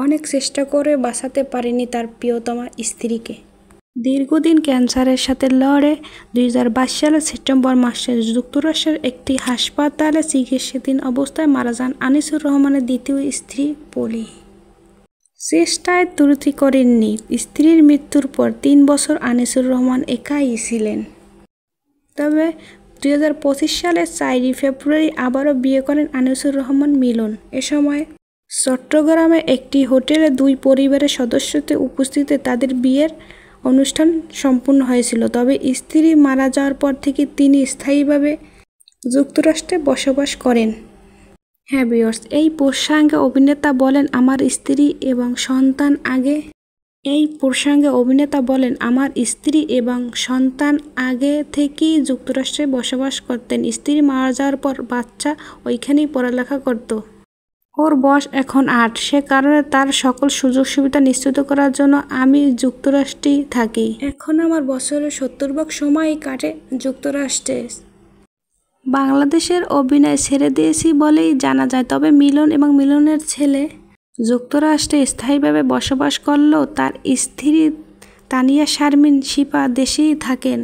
অনেক চেষ্টা করে বাঁচাতে পারেনি তার প্রিয়তমা স্ত্রীকে। দীর্ঘদিন ক্যান্সারের সাথে লড়ে 2022 সালের সেপ্টেম্বর মাসে যুক্তরাষ্ট্রের একটি হাসপাতালে চিকিৎসাধীন অবস্থায় মারা যান আনিসুর রহমানের দ্বিতীয় স্ত্রী পলি। চেষ্টায় ত্রুটি করেননি। স্ত্রীর মৃত্যুর পর 3 বছর আনিসুর রহমান একাই ছিলেন। তবে 2025 সালের 4 ফেব্রুয়ারি আবারও বিয়ে করেন আনিসুর রহমান মিলন। এ সময় চট্টগ্রামে একটি হোটেলে 2 পরিবারের সদস্যদের উপস্থিতিতে তাদের বিয়ের অনুষ্ঠান সম্পূর্ণ হয়েছিল। তবে স্ত্রী মারা যাওয়ার পর থেকে তিনি স্থায়ীভাবে যুক্তরাষ্ট্রে বসবাস করেন। হ্যাঁ ভিউয়ার্স, এই প্রসঙ্গে অভিনেতা বলেন আমার স্ত্রী এবং সন্তান আগে থেকেই যুক্তরাষ্ট্রে বসবাস করতেন। স্ত্রী মারা যাওয়ার পর বাচ্চা ওইখানেই পড়ালেখা করত। ওর বয়স এখন 8। সে কারণে তার সকল সুযোগ সুবিধা নিশ্চিত করার জন্য আমি যুক্তরাষ্ট্রেই থাকি। এখন আমার বছরের 70 ভাগ সময়ই কাটে যুক্তরাষ্ট্রে। বাংলাদেশের অভিনয় ছেড়ে দিয়েছি বলেই জানা যায়। তবে মিলন এবং মিলনের ছেলে যুক্তরাষ্ট্রে স্থায়ীভাবে বসবাস করলেও তার স্ত্রী তানিয়া শারমিন শিপা দেশেই থাকেন।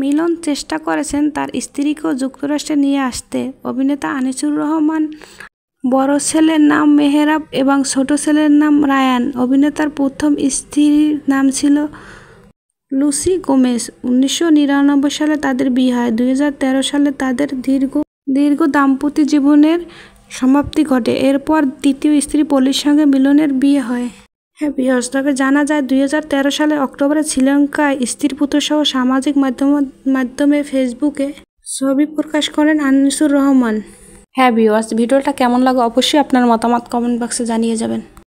মিলন চেষ্টা করেছেন তার স্ত্রীকেও যুক্তরাষ্ট্রে নিয়ে আসতে। অভিনেতা আনিসুর রহমান বড় ছেলের নাম মেহরাব এবং ছোট ছেলের নাম রায়ান। অভিনেতার প্রথম স্ত্রীর নাম ছিল লুসি গোমেজ। 1999 সালে তাদের বিয়ে হয়। 2013 সালে তাদের দীর্ঘ দাম্পত্য জীবনের সমাপ্তি ঘটে। এরপর দ্বিতীয় স্ত্রী পলির সঙ্গে মিলনের বিয়ে হয়। হ্যাঁ ভিউয়ার্স, তবে জানা যায় 2013 সালে অক্টোবরে শ্রীলঙ্কায় স্ত্রী পুত্রসহ সামাজিক মাধ্যমে ফেসবুকে ছবি প্রকাশ করেন আনিসুর রহমান। হ্যাঁ ভিউয়ার্স, ভিডিওটা কেমন লাগে অবশ্যই আপনার মতামত কমেন্ট বক্সে জানিয়ে যাবেন।